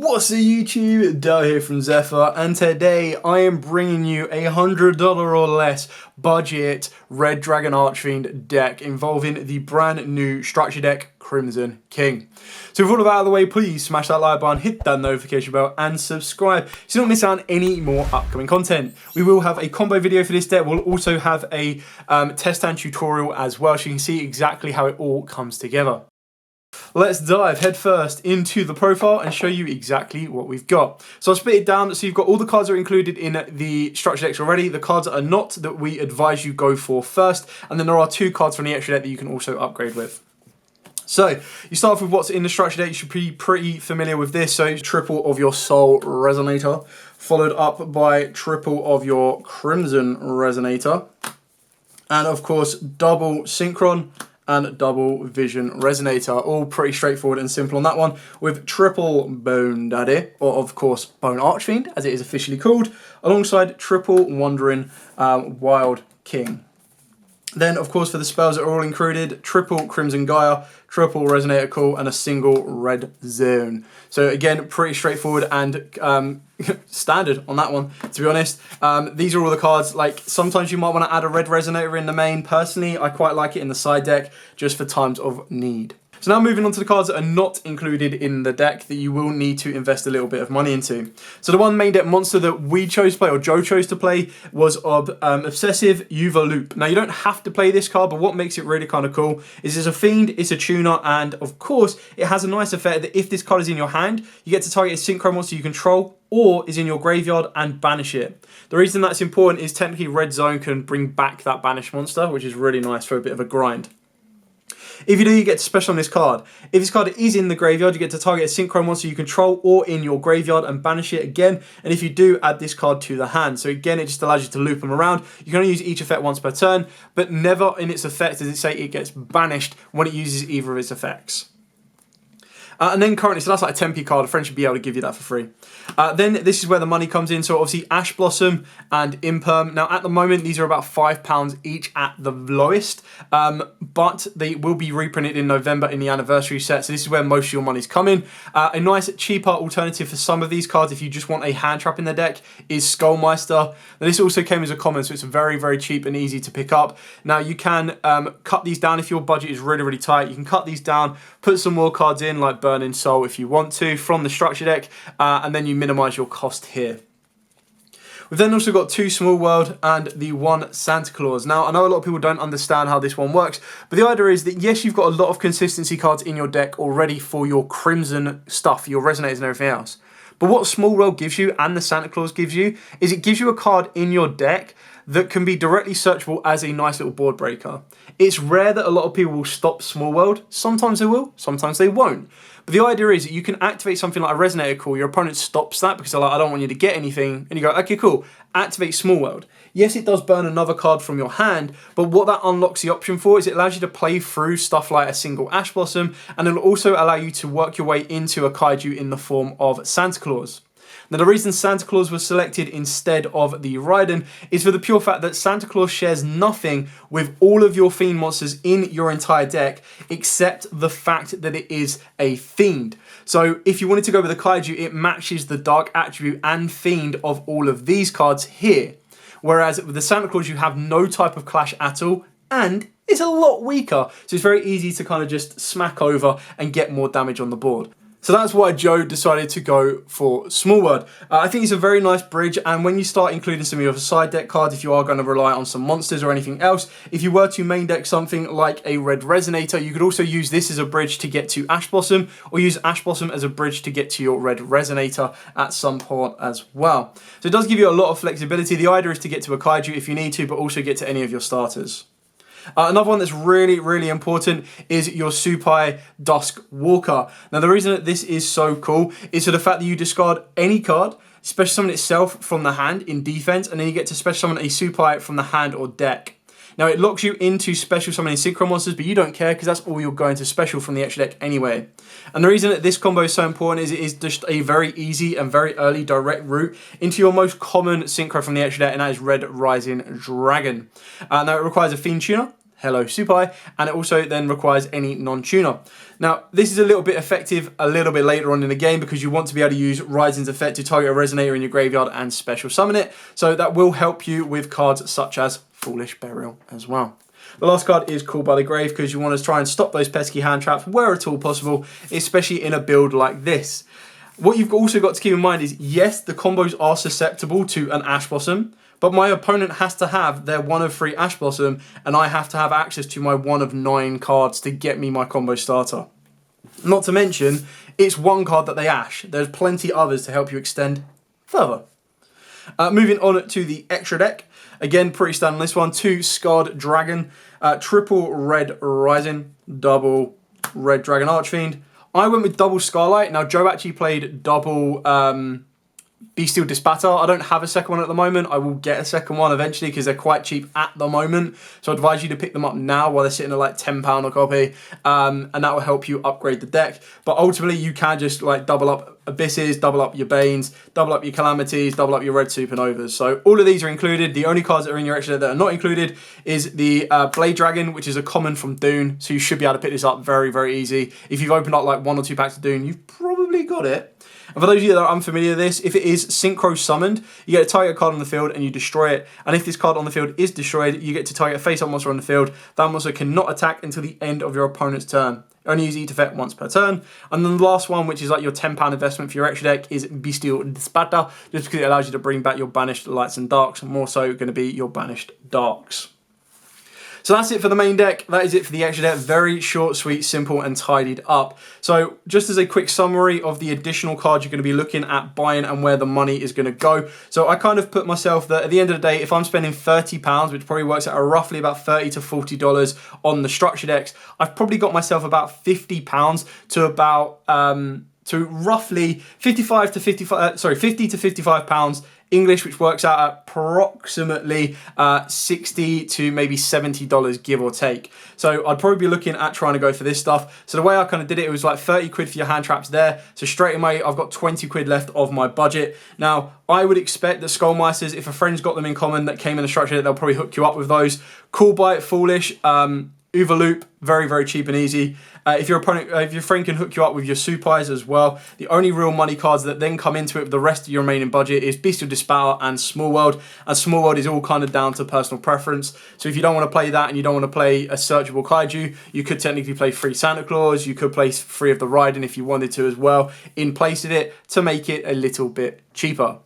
What's up YouTube, Dale here from Zephyr, and today I am bringing you a $100 or less budget Red Dragon Archfiend deck involving the brand new structure deck Crimson King. So with all of that out of the way, please smash that like button, hit that notification bell and subscribe so you don't miss out on any more upcoming content. We will have a combo video for this deck. We'll also have a test and tutorial as well so you can see exactly how it all comes together. Let's dive head first into the profile and show you exactly what we've got. So I'll split it down so you've got all the cards that are included in the structure decks already, the cards that are not that we advise you go for first, and then there are 2 cards from the extra deck that you can also upgrade with. So you start off with what's in the structure deck. You should be pretty familiar with this. So triple of your Soul Resonator, followed up by triple of your Crimson Resonator, and of course double Synchron and double Vision Resonator. All pretty straightforward and simple on that one, with triple Bone Daddy, or of course Bone Archfiend, as it is officially called, alongside triple Wandering Wild King. Then, of course, for the spells that are all included, triple Crimson Gaia, triple Resonator Call, and a single Red Zone. So again, pretty straightforward and standard on that one, to be honest. These are all the cards. Like, sometimes you might want to add a Red Resonator in the main. Personally, I quite like it in the side deck, just for times of need. So now moving on to the cards that are not included in the deck that you will need to invest a little bit of money into. So the one main deck monster that we chose to play, or Joe chose to play, was Obsessive Yugioh Loop. Now you don't have to play this card, but what makes it really kind of cool is it's a fiend, it's a tuner, and of course it has a nice effect that if this card is in your hand, you get to target a synchro monster you control or is in your graveyard and banish it. The reason that's important is technically Red Zone can bring back that banished monster, which is really nice for a bit of a grind. If you do, you get to special on this card. If this card is in the graveyard, you get to target a synchro monster you control or in your graveyard and banish it again. And if you do, add this card to the hand. So again, it just allows you to loop them around. You can only use each effect once per turn, but never in its effect does it say it gets banished when it uses either of its effects. And then currently, so that's like a 10p card, a friend should be able to give you that for free. Then this is where the money comes in. So obviously Ash Blossom and Imperm. Now at the moment, these are about £5 each at the lowest, but they will be reprinted in November in the anniversary set. So this is where most of your money's coming. A nice cheaper alternative for some of these cards, if you just want a hand trap in the deck, is Skullmeister. Now this also came as a common, so it's very, very cheap and easy to pick up. Now you can cut these down if your budget is really, really tight. You can cut these down, put some more cards in like Burning Soul if you want to from the structure deck, and then you minimize your cost here. We've then also got 2 Small World and the 1 Santa Claus. Now, I know a lot of people don't understand how this one works, but the idea is that yes, you've got a lot of consistency cards in your deck already for your Crimson stuff, your Resonators and everything else. But what Small World gives you and the Santa Claus gives you is it gives you a card in your deck that can be directly searchable as a nice little board breaker. It's rare that a lot of people will stop Small World. Sometimes they will, sometimes they won't. But the idea is that you can activate something like a Resonator Call. Your opponent stops that because they're like, I don't want you to get anything. And you go, okay, cool, activate Small World. Yes, it does burn another card from your hand, but what that unlocks the option for is it allows you to play through stuff like a single Ash Blossom, and it'll also allow you to work your way into a Kaiju in the form of Santa Claus. Now, the reason Santa Claus was selected instead of the Raiden is for the pure fact that Santa Claus shares nothing with all of your Fiend monsters in your entire deck, except the fact that it is a Fiend. So if you wanted to go with a Kaiju, it matches the Dark attribute and Fiend of all of these cards here. Whereas with the Santa Claus, you have no type of clash at all, and it's a lot weaker. So it's very easy to kind of just smack over and get more damage on the board. So that's why Joe decided to go for Small World. I think it's a very nice bridge, and when you start including some of your side deck cards, if you are going to rely on some monsters or anything else, if you were to main deck something like a Red Resonator, you could also use this as a bridge to get to Ash Blossom, or use Ash Blossom as a bridge to get to your Red Resonator at some point as well. So it does give you a lot of flexibility. The idea is to get to a Kaiju if you need to, but also get to any of your starters. Another one that's really, really important is your Supai Dusk Walker. Now, the reason that this is so cool is for the fact that you discard any card, special summon itself from the hand in defense, and then you get to special summon a Supai from the hand or deck. Now, it locks you into special summoning synchro monsters, but you don't care because that's all you're going to special from the extra deck anyway. And the reason that this combo is so important is it is just a very easy and very early direct route into your most common synchro from the extra deck, and that is Red Rising Dragon. Now, it requires a Fiend Tuner, Hello Supai, and it also then requires any non-tuner. Now, this is a little bit effective a little bit later on in the game because you want to be able to use Ryzen's effect to target a Resonator in your graveyard and special summon it, so that will help you with cards such as Foolish Burial as well. The last card is Called by the Grave because you want to try and stop those pesky hand traps where at all possible, especially in a build like this. What you've also got to keep in mind is, yes, the combos are susceptible to an Ash Blossom, but my opponent has to have their 1 of 3 Ash Blossom, and I have to have access to my 1 of 9 cards to get me my combo starter. Not to mention, it's one card that they Ash. There's plenty others to help you extend further. Moving on to the extra deck. Again, pretty standard this one. 2 Scarred Dragon, triple Red Rising, double Red Dragon Archfiend. I went with double Scarlight. Now, Joe actually played double Bestial Dispatter. I don't have a second one at the moment. I will get a second one eventually because they're quite cheap at the moment. So I advise you to pick them up now while they're sitting at like £10 a copy. And that will help you upgrade the deck. But ultimately, you can just like double up Abysses, double up your Banes, double up your Calamities, double up your Red Supernovas. So all of these are included. The only cards that are in your extra deck that are not included is the Blade Dragon, which is a common from Dune. So you should be able to pick this up very, very easy. If you've opened up like 1 or 2 packs of Dune, you've probably got it. And for those of you that are unfamiliar with this, if it is synchro summoned, you get to target a card on the field and you destroy it. And if this card on the field is destroyed, you get to target a face-up monster on the field. That monster cannot attack until the end of your opponent's turn. Only use each effect once per turn. And then the last one, which is like your £10 investment for your extra deck, is Bestial Dispatter, just because it allows you to bring back your banished lights and darks, more so going to be your banished darks. So that's it for the main deck. That is it for the extra deck. Very short, sweet, simple, and tidied up. So just as a quick summary of the additional cards you're going to be looking at buying and where the money is going to go. So I kind of put myself that at the end of the day, if I'm spending £30, which probably works out roughly about $30 to $40 on the structure decks, I've probably got myself about £50 to about to roughly 50 to 55 pounds English, which works out at approximately $60 to maybe $70, give or take. So I'd probably be looking at trying to go for this stuff. So the way I kind of did it, it was like 30 quid for your hand traps there. So straight away, I've got 20 quid left of my budget. Now, I would expect that Skullmeisters, if a friend's got them in common that came in the structure, they'll probably hook you up with those. Cool Bite, Foolish, Overloop, very, very cheap and easy. If your friend can hook you up with your Supais as well. The only real money cards that then come into it with the rest of your remaining budget is Bestial Dispatter and Small World. And Small World is all kind of down to personal preference. So if you don't want to play that and you don't want to play a searchable Kaiju, you could technically play free Santa Claus. You could play free of the Raiden if you wanted to as well, in place of it to make it a little bit cheaper.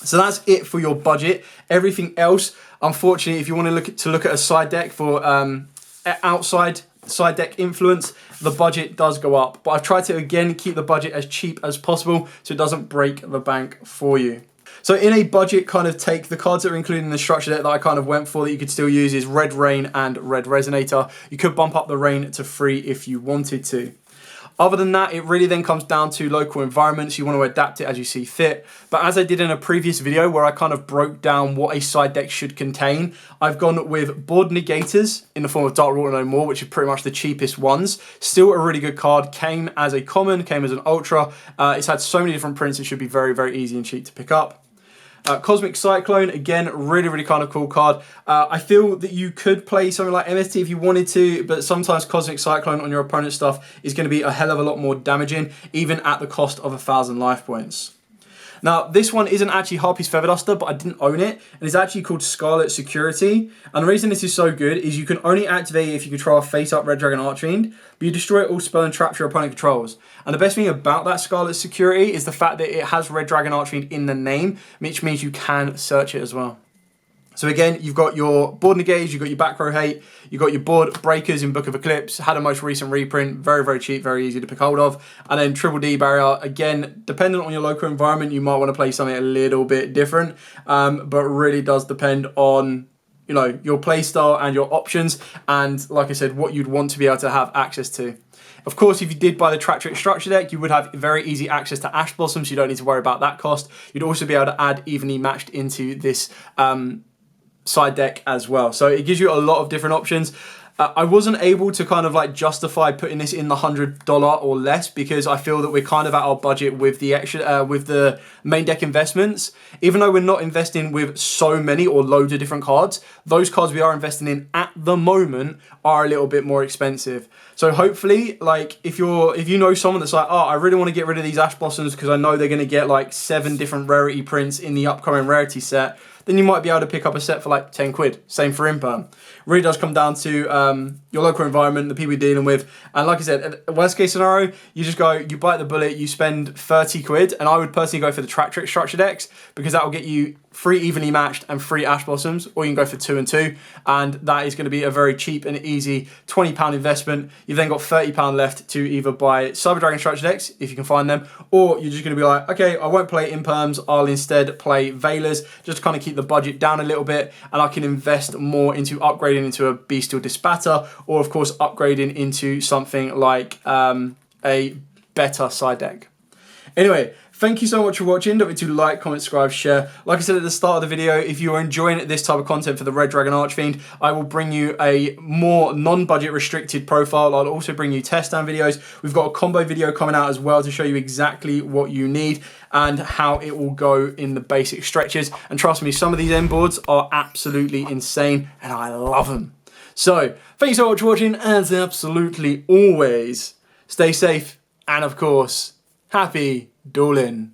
So that's it for your budget. Everything else, unfortunately, if you want to look at a side deck for outside side deck influence, the budget does go up. But I've tried to, again, keep the budget as cheap as possible so it doesn't break the bank for you. So in a budget kind of take, the cards that are included in the structure deck that I kind of went for that you could still use is Red Rain and Red Resonator. You could bump up the Rain to 3 if you wanted to. Other than that, it really then comes down to local environments. You want to adapt it as you see fit. But as I did in a previous video where I kind of broke down what a side deck should contain, I've gone with Board Negators in the form of Dark World No More, which are pretty much the cheapest ones. Still a really good card. Came as a common, came as an ultra. It's had so many different prints, it should be very, very easy and cheap to pick up. Cosmic Cyclone, again, really, really kind of cool card. I feel that you could play something like MST if you wanted to, but sometimes Cosmic Cyclone on your opponent's stuff is going to be a hell of a lot more damaging, even at the cost of 1,000 life points. Now, this one isn't actually Harpy's Feather Duster, but I didn't own it, and it's actually called Scarlet Security. And the reason this is so good is you can only activate it if you control a face-up Red Dragon Archfiend, but you destroy all spell and traps your opponent controls. And the best thing about that Scarlet Security is the fact that it has Red Dragon Archfiend in the name, which means you can search it as well. So again, you've got your Board Negate, you've got your Back Row Hate, you've got your Board Breakers in Book of Eclipse, had a most recent reprint, very, very cheap, very easy to pick hold of. And then Triple D Barrier, again, dependent on your local environment, you might want to play something a little bit different, but really does depend on, you know, your play style and your options, and like I said, what you'd want to be able to have access to. Of course, if you did buy the Track Trick structure deck, you would have very easy access to Ash Blossom, so you don't need to worry about that cost. You'd also be able to add evenly matched into this side deck as well. So it gives you a lot of different options. I wasn't able to kind of like justify putting this in the $100 or less because I feel that we're kind of at our budget with the extra, with the main deck investments. Even though we're not investing with so many or loads of different cards, those cards we are investing in at the moment are a little bit more expensive. So hopefully, like if you know someone that's like, oh, I really want to get rid of these Ash Blossoms because I know they're going to get like 7 different rarity prints in the upcoming rarity set, then you might be able to pick up a set for like 10 quid. Same for Imperm. Really does come down to your local environment, the people you're dealing with. And like I said, worst case scenario, you just go, you bite the bullet, you spend 30 quid. And I would personally go for the Track Trick structure decks because that will get you 3 evenly matched and 3 Ash Blossoms, or you can go for 2 and 2. And that is going to be a very cheap and easy £20 investment. You've then got £30 left to either buy Cyber Dragon structure decks, if you can find them, or you're just going to be like, okay, I won't play Imperms, I'll instead play Veilers, just to kind of keep the budget down a little bit, and I can invest more into upgrading into a Bestial Dispatter, or of course upgrading into something like a better side deck. Anyway, thank you so much for watching. Don't forget to like, comment, subscribe, share. Like I said at the start of the video, if you are enjoying this type of content for the Red Dragon Archfiend, I will bring you a more non-budget restricted profile. I'll also bring you test stand videos. We've got a combo video coming out as well to show you exactly what you need and how it will go in the basic stretches. And trust me, some of these end boards are absolutely insane and I love them. So, thank you so much for watching. As absolutely always, stay safe and of course, happy dueling.